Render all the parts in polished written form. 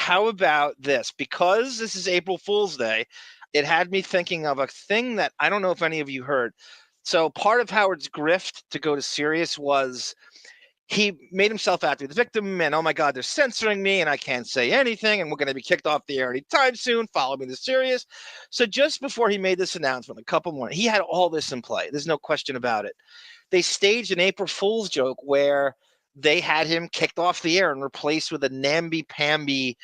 how about this? Because this is April Fool's Day, it had me thinking of a thing that I don't know if any of you heard. So part of Howard's grift to go to Sirius was he made himself out to be the victim, and oh my God, they're censoring me and I can't say anything, and we're going to be kicked off the air anytime soon. Follow me to Sirius. So just before he made this announcement, a couple more, he had all this in play. There's no question about it. They staged an April Fool's joke where they had him kicked off the air and replaced with a namby-pamby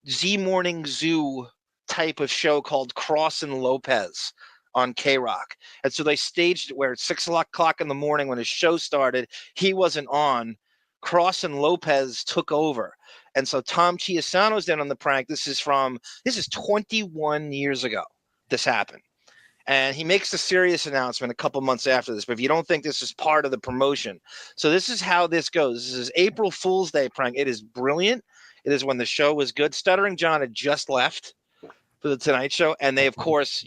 Z Morning Zoo type of show called Cross and Lopez on K-Rock. And so they staged it where at 6 o'clock in the morning when his show started, he wasn't on. Cross and Lopez took over. And so Tom Chiasano's in on the prank. This is 21 years ago this happened. And he makes the Sirius announcement a couple months after this. But if you don't think this is part of the promotion. So this is how this goes. This is April Fool's Day prank. It is brilliant. It is when the show was good. Stuttering John had just left for the Tonight Show, and they of course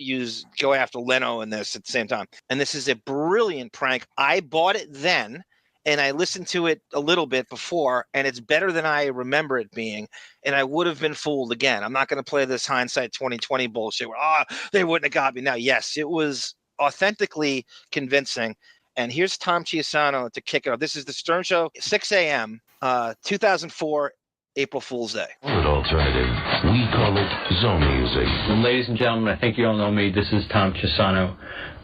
go after Leno in this at the same time. And this is a brilliant prank. I bought it then, and I listened to it a little bit before, and it's better than I remember it being. And I would have been fooled again. I'm not going to play this hindsight 2020 bullshit where they wouldn't have got me. Now, yes, it was authentically convincing. And here's Tom Chiasano to kick it off. This is the Stern Show, 6 a.m., 2004. April Fool's Day. Alternative. We call it zone music. And ladies and gentlemen, I think you all know me. This is Tom Chiasano,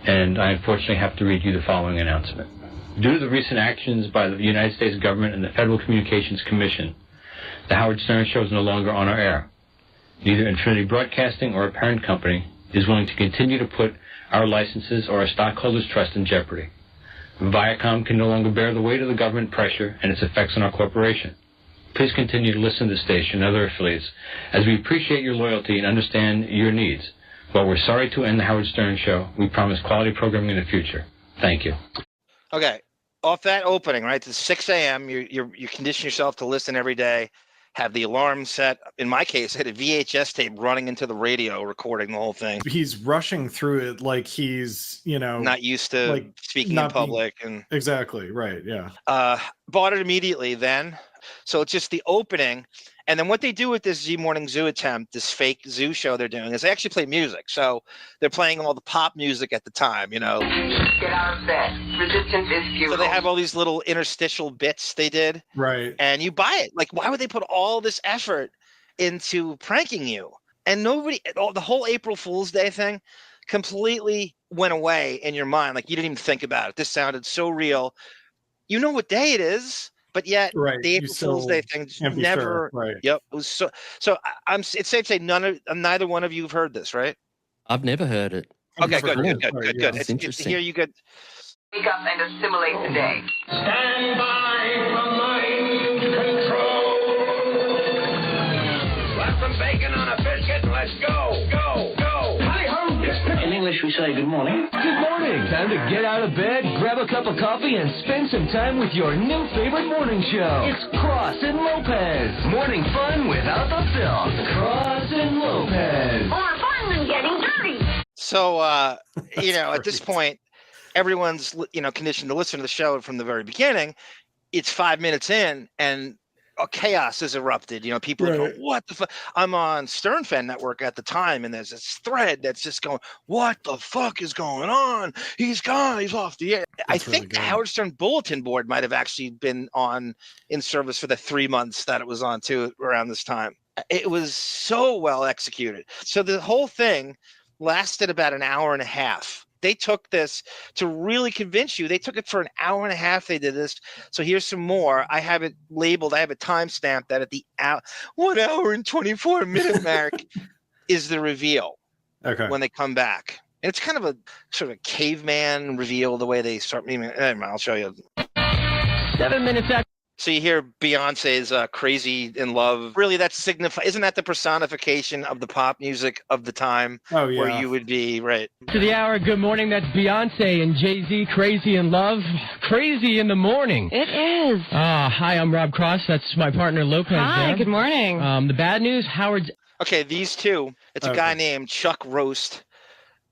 and I unfortunately have to read you the following announcement. Due to the recent actions by the United States government and the Federal Communications Commission, the Howard Stern Show is no longer on our air. Neither Infinity Broadcasting or a parent company is willing to continue to put our licenses or our stockholders' trust in jeopardy. Viacom can no longer bear the weight of the government pressure and its effects on our corporation. Please continue to listen to the station and other affiliates, as we appreciate your loyalty and understand your needs. While we're sorry to end the Howard Stern Show, we promise quality programming in the future. Thank you. Okay, off that opening, right, to 6 a.m., you condition yourself to listen every day, have the alarm set. In my case, I had a VHS tape running into the radio, recording the whole thing. He's rushing through it like he's, not used to speaking in public. Exactly, right, yeah. Bought it immediately then. So it's just the opening. And then what they do with this Z Morning Zoo attempt, this fake zoo show they're doing, is they actually play music. So they're playing all the pop music at the time, Get out of bed. Resistance is futile. So they have all these little interstitial bits they did. Right. And you buy it. Like, why would they put all this effort into pranking you? And the whole April Fool's Day thing completely went away in your mind. Like, you didn't even think about it. This sounded so real. You know what day it is. But yet, the April Fool's Day thing never. Sure, right. Yep, it was so. It's safe to say neither one of you have heard this, right? I've never heard it. Okay, good. Yeah. It's interesting to hear you good. Wake up and assimilate today. Stand by for mind control. Slap some bacon on a biscuit and let's go. Go. Hi-ho. In English, we say good morning. Good morning. Time to get out of bed, grab a cup of coffee, and spend some time with your new favorite morning show. It's Cross and Lopez. Morning fun without the filth. Cross and Lopez. More fun than getting dirty. So, at this point, everyone's, conditioned to listen to the show from the very beginning. It's 5 minutes in, and chaos has erupted. People are going, what the fuck? I'm on Stern Fan Network at the time, and there's this thread that's just going, what the fuck is going on? He's gone. He's off the air. I think the Howard Stern Bulletin Board might have actually been in service for the 3 months that it was on, too, around this time. It was so well executed. So the whole thing lasted about an hour and a half. They took this to really convince you. They took it for an hour and a half. They did this. So here's some more. I have it labeled. I have a timestamp that at the 1 hour and 24 minute mark is the reveal. Okay. When they come back. And it's kind of a sort of caveman reveal the way they start. Anyway, I'll show you. 7 minutes after. So you hear Beyonce's Crazy in Love. Really, isn't that the personification of the pop music of the time? Oh, yeah. Where you would be, right? To the hour, good morning. That's Beyonce and Jay-Z, Crazy in Love. Crazy in the morning. It is. Hi, I'm Rob Cross. That's my partner, Lopez. Hi, good morning. The bad news, Howard's... Okay, these two. It's a guy named Chuck Roast.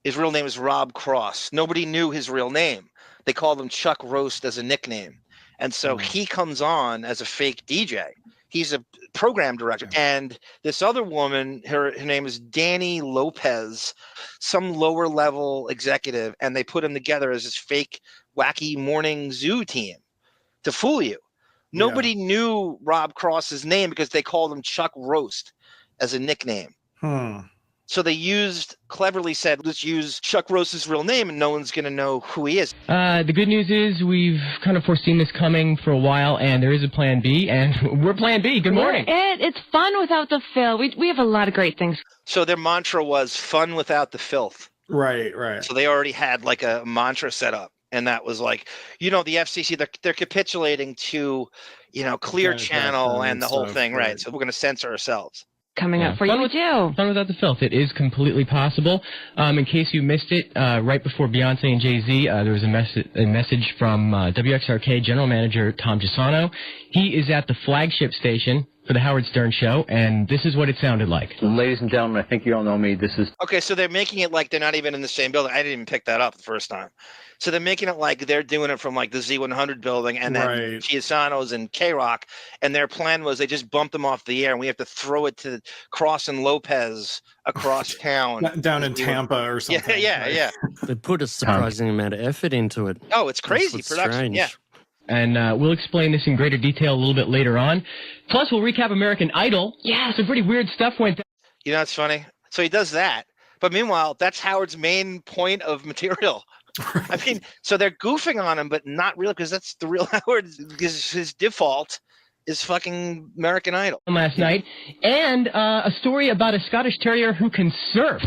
His real name is Rob Cross. Nobody knew his real name. They called him Chuck Roast as a nickname. And so he comes on as a fake DJ. He's a program director. And this other woman, her name is Danny Lopez, some lower level executive, and they put him together as this fake, wacky morning zoo team to fool you. Nobody knew Rob Cross's name because they called him Chuck Roast as a nickname. So they cleverly said, let's use Chuck Roast's real name and no one's going to know who he is. The good news is we've kind of foreseen this coming for a while, and there is a plan B, and we're plan B. Good morning. It's fun without the fill. We have a lot of great things. So their mantra was fun without the filth. Right. So they already had like a mantra set up. And that was like, the FCC, they're capitulating to, Clear Channel and the whole thing, right? So we're going to censor ourselves. Coming up for you, too. Fun without the filth. It is completely possible. In case you missed it, right before Beyonce and Jay-Z, there was a message from WXRK General Manager Tom Gisano. He is at the flagship station for the Howard Stern Show, and this is what it sounded like. Ladies and gentlemen, I think you all know me. This is... Okay, so they're making it like they're not even in the same building. I didn't even pick that up the first time. So they're making it like they're doing it from like the Z100 building and then Chiasano's and K-Rock, and their plan was they just bumped them off the air, and we have to throw it to Cross and Lopez across town. Down in Tampa or something. Yeah. They put a surprising amount of effort into it. Oh, it's crazy production. Strange. Yeah. And we'll explain this in greater detail a little bit later on. Plus, we'll recap American Idol. Yeah. Some pretty weird stuff went down. It's funny. So he does that. But meanwhile, that's Howard's main point of material. I mean, so they're goofing on him, but not really, because that's the real Howard. His default is fucking American Idol. Last night. And a story about a Scottish Terrier who can surf.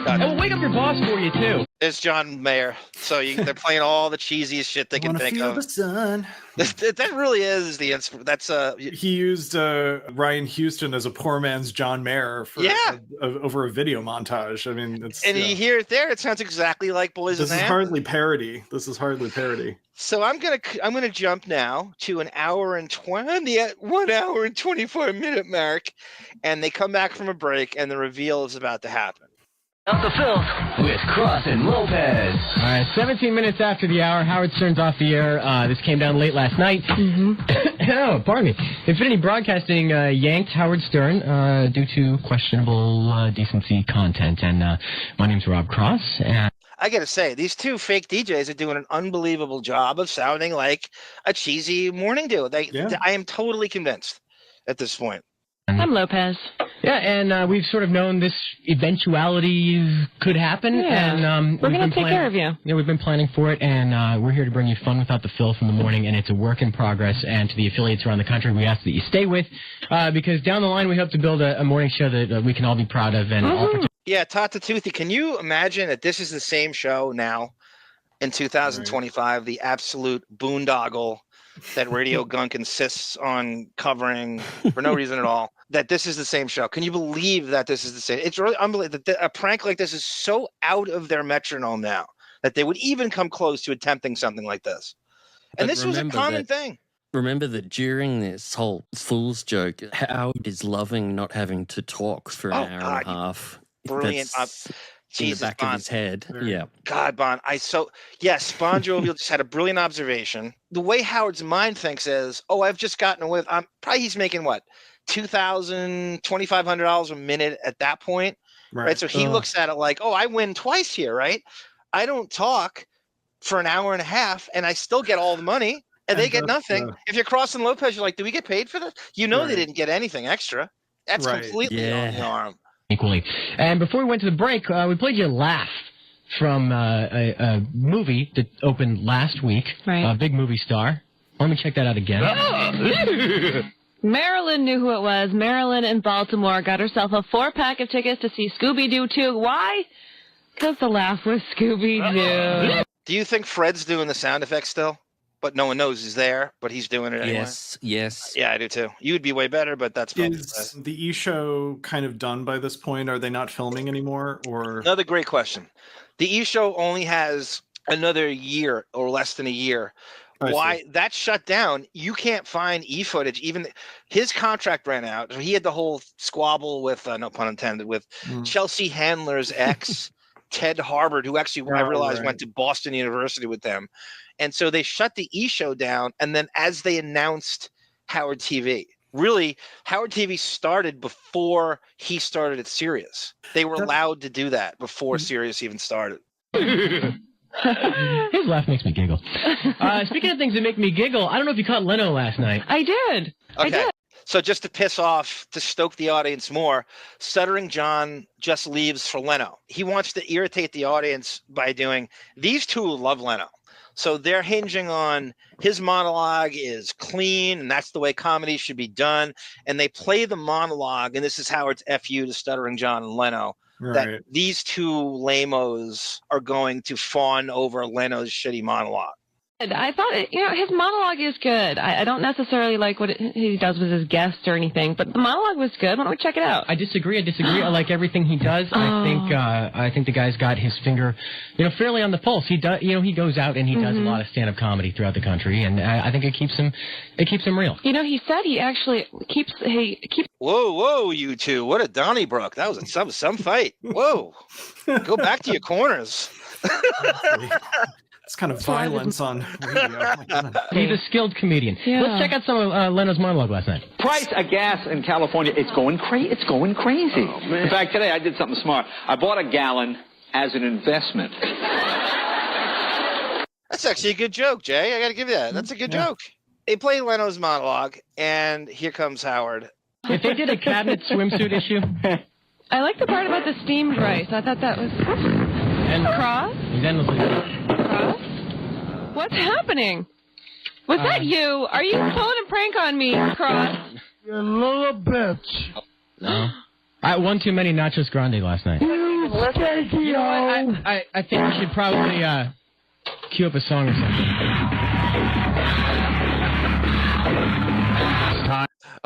And we'll wake up your boss for you, too. It's John Mayer. So they're playing all the cheesiest shit they can think of. The sun. That really is the that's he used Ryan Houston as a poor man's John Mayer for over a video montage. I mean, you hear it there. It sounds exactly like Boys This and is Man. hardly parody. This is hardly parody. So I'm gonna jump now to the 1 hour and 24-minute mark, and they come back from a break, and the reveal is about to happen. Up the filth with Cross and Lopez. All right, 17 minutes after the hour, Howard Stern's off the air. This came down late last night. Oh, pardon me. Infinity Broadcasting yanked Howard Stern due to questionable decency content. And my name's Rob Cross. And I got to say, these two fake DJs are doing an unbelievable job of sounding like a cheesy morning dude. I am totally convinced at this point. I'm Lopez. Yeah, and we've sort of known this eventuality could happen. Yeah. And we're going to take care of you. Yeah, we've been planning for it, and we're here to bring you fun without the filth in the morning, and it's a work in progress. And to the affiliates around the country, we ask that you stay with, because down the line we hope to build a morning show that we can all be proud of. And all yeah, Tata Toothy, can you imagine that this is the same show now in 2025, the absolute boondoggle that Radio Gunk insists on covering for no reason at all, that this is the same show. Can you believe that this is the same? It's really unbelievable that a prank like this is so out of their metronome now that they would even come close to attempting something like this. And this was a common thing. Remember that during this whole fool's joke, Howard is loving not having to talk for an hour and a half. Brilliant. In the back of his head. Yeah. God, Bon. Bon Jovial just had a brilliant observation. The way Howard's mind thinks is, I've just gotten away with, probably he's making what? $2,000, $2,500 a minute at that point. Right. So he looks at it like, I win twice here, right? I don't talk for an hour and a half and I still get all the money and they get nothing. If you're Cross and Lopez, you're like, do we get paid for this? They didn't get anything extra. That's completely on the arm. Equally. And before we went to the break, we played you a laugh from a movie that opened last week. Right. A big movie star. Let me check that out again. Marilyn knew who it was. Marilyn in Baltimore got herself a 4-pack of tickets to see Scooby-Doo 2. Why? Because the laugh was Scooby-Doo. Do you think Fred's doing the sound effects still? But no one knows he's there, but he's doing it anyway. Yes. Yeah, I do too. You would be way better, but that's probably Is the E-show kind of done by this point? Are they not filming anymore? Or another great question. The E-show only has another year or less than a year. Why that's shut down? You can't find E-footage. Even his contract ran out. He had the whole squabble with, no pun intended, with Chelsea Handler's ex, Ted Harbord, who actually I realized went to Boston University with them. And so they shut the E-show down, and then as they announced Howard TV, really, Howard TV started before he started at Sirius. They were allowed to do that before Sirius even started. His laugh makes me giggle. Speaking of things that make me giggle, I don't know if you caught Leno last night. I did. Okay. I did. So just to piss off, to stoke the audience more, Stuttering John just leaves for Leno. He wants to irritate the audience by doing, these two love Leno. So they're hinging on his monologue is clean, and that's the way comedy should be done. And they play the monologue, and this is Howard's FU to Stuttering John and Leno, that these two lamos are going to fawn over Leno's shitty monologue. I thought, his monologue is good. I don't necessarily like what he does with his guests or anything, but the monologue was good. Why don't we check it out? I disagree. I like everything he does. I think the guy's got his finger, fairly on the pulse. He does, he goes out and he does a lot of stand-up comedy throughout the country, and I think it keeps him real. He said he actually keeps. Whoa, you two! What a Donnybrook! That was some fight. Whoa, go back to your corners. It's kind of violence on radio. He's a skilled comedian. Yeah. Let's check out some of Leno's monologue last night. Price of gas in California, it's going crazy. Oh, in fact, today I did something smart. I bought a gallon as an investment. That's actually a good joke, Jay. I got to give you that. That's a good joke. They play Leno's monologue, and here comes Howard. If they did a cabinet swimsuit issue. I like the part about the steamed rice. I thought that was... And Cross? He's endlessly... Cross? What's happening? Was that you? Are you pulling a prank on me, Cross? You little bitch. No. I won too many nachos grande last night. You know what? I think we should probably cue up a song or something.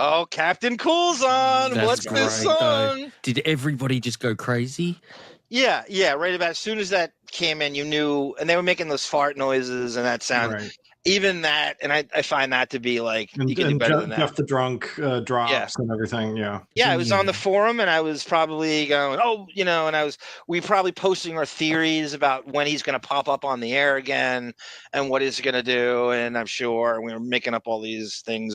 Oh, Captain Cool's on. That's What's this great, song? though. Did everybody just go crazy? Yeah. Right about as soon as that came in, you knew, and they were making those fart noises and that sound. Right. Even that, and I find that to be like, you can do better than that. Jeff the Drunk drops and everything, Yeah, I was on the forum, and I was probably going, and we probably posting our theories about when he's going to pop up on the air again and what he's going to do, and I'm sure we were making up all these things.